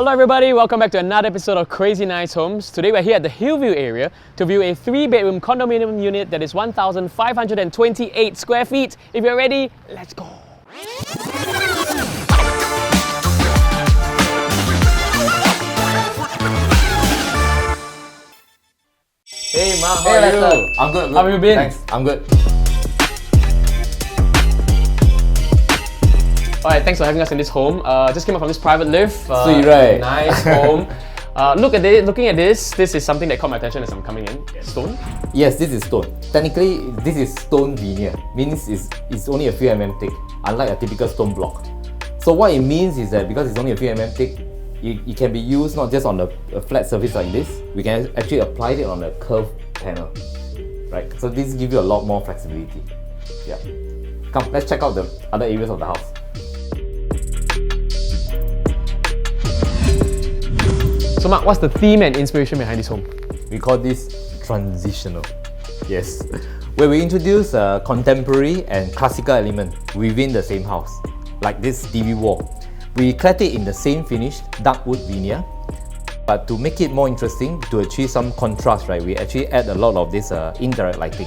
Hello everybody, welcome back to another episode of Crazy Nice Homes. Today we're here at the Hillview area to view a 3-bedroom condominium unit that is 1,528 square feet. If you're ready, let's go! Hey Ma, how are you? I'm good. How have you been? Thanks, I'm good. Alright, thanks for having us in this home. Just came up from this private lift. Sweet, right? Nice home. Looking at this is something that caught my attention as I'm coming in. Stone? Yes, this is stone. Technically, this is stone veneer. Means it's only a few mm thick, unlike a typical stone block. So what it means is that because it's only a few mm thick, it can be used not just on a flat surface like this. We can actually apply it on a curved panel, right? So this gives you a lot more flexibility. Yeah. Come, let's check out the other areas of the house. So Mark, what's the theme and inspiration behind this home? We call this transitional. Yes. Where we introduce a contemporary and classical element within the same house. Like this TV wall. We clad it in the same finished dark wood veneer. But to make it more interesting, to achieve some contrast, right, we actually add a lot of this indirect lighting.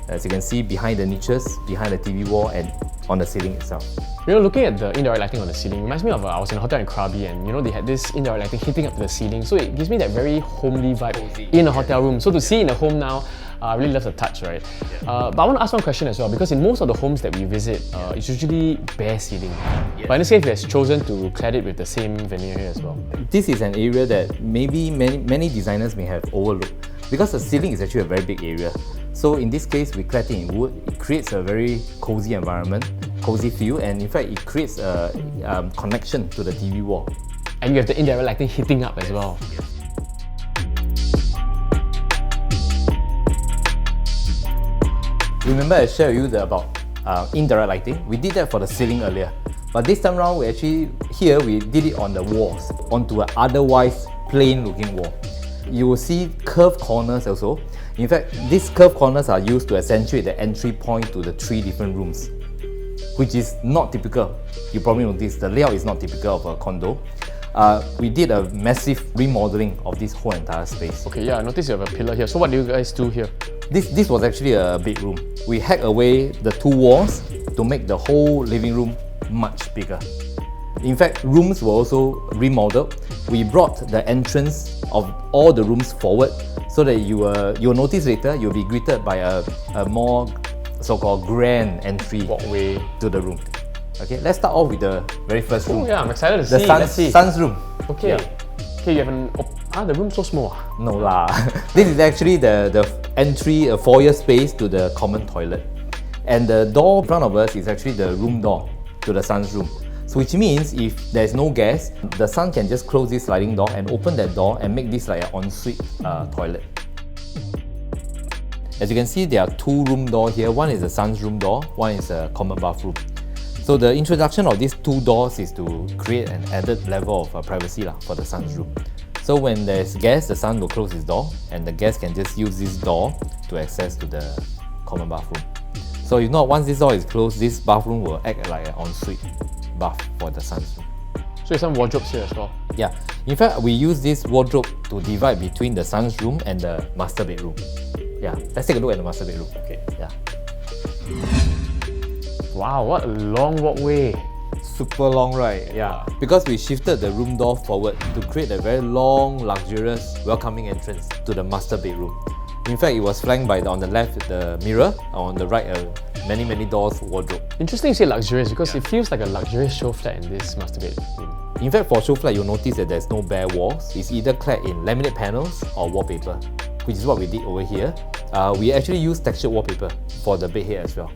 As you can see behind the niches, behind the TV wall and on the ceiling itself. You know, looking at the indirect lighting on the ceiling reminds me of I was in a hotel in Krabi and you know they had this indirect lighting hitting up to the ceiling, so it gives me that very homely vibe in a hotel room. So to see in a home now, I really love the touch, right? But I want to ask one question as well, because in most of the homes that we visit, it's usually bare ceiling. But in this case, we have chosen to clad it with the same veneer here as well. This is an area that maybe many designers may have overlooked, because the ceiling is actually a very big area. So in this case, we clad it in wood. It creates a very cozy environment, cozy feel, and in fact, it creates a connection to the TV wall. And you have the indirect lighting hitting up as well. Remember I shared with you about indirect lighting? We did that for the ceiling earlier. But this time around, we did it on the walls, onto an otherwise plain looking wall. You will see curved corners also. In fact, these curved corners are used to accentuate the entry point to the 3 different rooms, which is not typical. You probably noticed the layout is not typical of a condo. We did a massive remodeling of this whole entire space. Okay, yeah, I noticed you have a pillar here. So what do you guys do here? This was actually a bedroom. We hacked away the 2 walls to make the whole living room much bigger. In fact, rooms were also remodeled. We brought the entrance of all the rooms forward so that you'll notice later you'll be greeted by a more so-called grand entry walkway to the room. Okay, let's start off with the very first room. Oh yeah, I'm excited to see. Let's see. Son's room. Okay. Yeah. Okay, you have the room's so small. No lah. This is actually the entry, a foyer space to the common toilet. And the door in front of us is actually the room door to the son's room. So which means if there's no guest, the son can just close this sliding door and open that door and make this like an ensuite toilet. As you can see, there are 2 room doors here. One is the son's room door, one is a common bathroom. So the introduction of these 2 doors is to create an added level of privacy for the son's room. So when there's guests, the son will close his door and the guest can just use this door to access to the common bathroom. So if not, once this door is closed, this bathroom will act like an ensuite bath for the son's room. So there's some wardrobes here as well? Yeah. In fact, we use this wardrobe to divide between the son's room and the master bedroom. Yeah, let's take a look at the master bedroom. Okay. Yeah. Wow, what a long walkway. Super long, right? Yeah. Because we shifted the room door forward to create a very long, luxurious, welcoming entrance to the master bedroom. In fact, it was flanked by on the left the mirror, on the right many doors wardrobe. Interesting you say luxurious because it feels like a luxurious show flat in this master bedroom. In fact, for show flat, you'll notice that there's no bare walls. It's either clad in laminate panels or wallpaper, which is what we did over here. We actually used textured wallpaper for the bed here as well.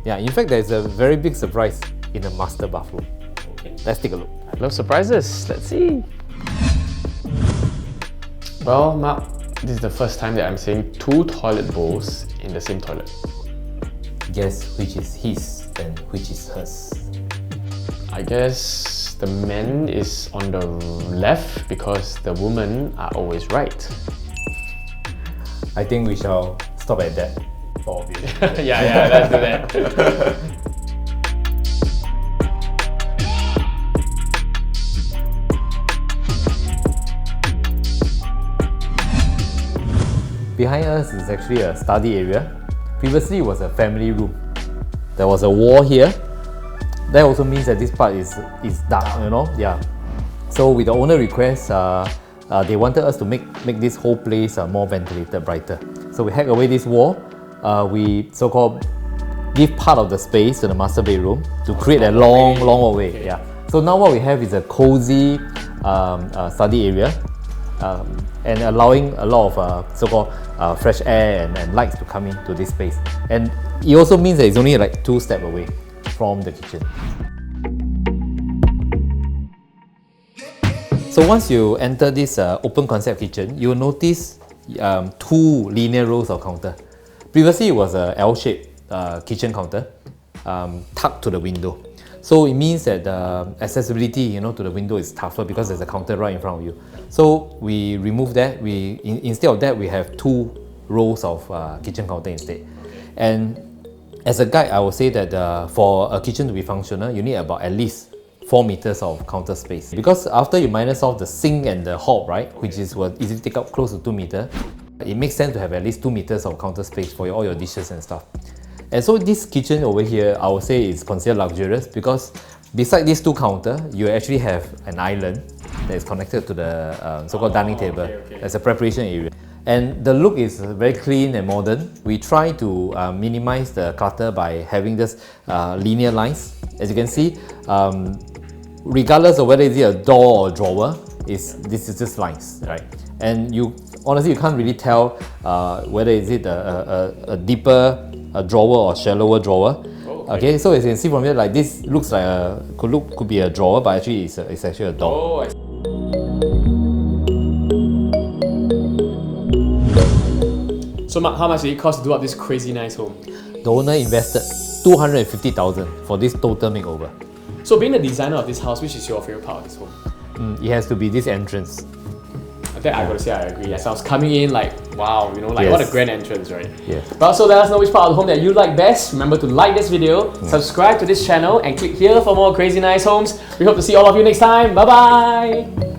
Yeah, in fact, there's a very big surprise in the master bathroom. Okay. Let's take a look. I love surprises. Let's see. Well, Mark, this is the first time that I'm seeing 2 toilet bowls in the same toilet. Guess which is his and which is hers? I guess the man is on the left because the women are always right. I think we shall stop at that. For obvious. yeah, let's do that. Behind us is actually a study area. Previously it was a family room. There was a wall here. That also means that this part is dark, you know? Yeah. So with the owner request, they wanted us to make this whole place more ventilated, brighter. So we hack away this wall. We so-called give part of the space to the master bedroom to create a long away. Okay. Yeah. So now what we have is a cozy study area and allowing a lot of so-called fresh air and lights to come into this space. And it also means that it's only like 2 steps away from the kitchen. So once you enter this open concept kitchen, you'll notice 2 linear rows of counter. Previously it was a L-shaped kitchen counter tucked to the window. So it means that the accessibility, you know, to the window is tougher because there's a counter right in front of you. So we remove that. Instead of that, we have 2 rows of kitchen counter instead. And as a guide, I would say that for a kitchen to be functional, you need about at least 4 meters of counter space. Because after you minus off the sink and the hob, right, which will easily take up close to 2 meters, it makes sense to have at least 2 meters of counter space for all your dishes and stuff. And so this kitchen over here, I would say is considered luxurious because beside these 2 counters, you actually have an island that is connected to the so-called dining table. Okay. As a preparation area. And the look is very clean and modern. We try to minimize the clutter by having this linear lines. As you can see, regardless of whether it's a door or drawer, this is just lines, right? And honestly, you can't really tell whether is it a deeper drawer or shallower drawer. Oh, okay, so as you can see from here, like this looks like could be a drawer, but actually it's actually a door. Oh, so Mark, how much did it cost to do up this crazy nice home? The owner invested 250,000 for this total makeover. So being the designer of this house, which is your favorite part of this home? It has to be this entrance. That I gotta say I agree. As I was coming in, like wow, you know, like what a grand entrance, right? Yeah. But so let us know which part of the home that you like best. Remember to like this video, subscribe to this channel, and click here for more crazy nice homes. We hope to see all of you next time. Bye bye.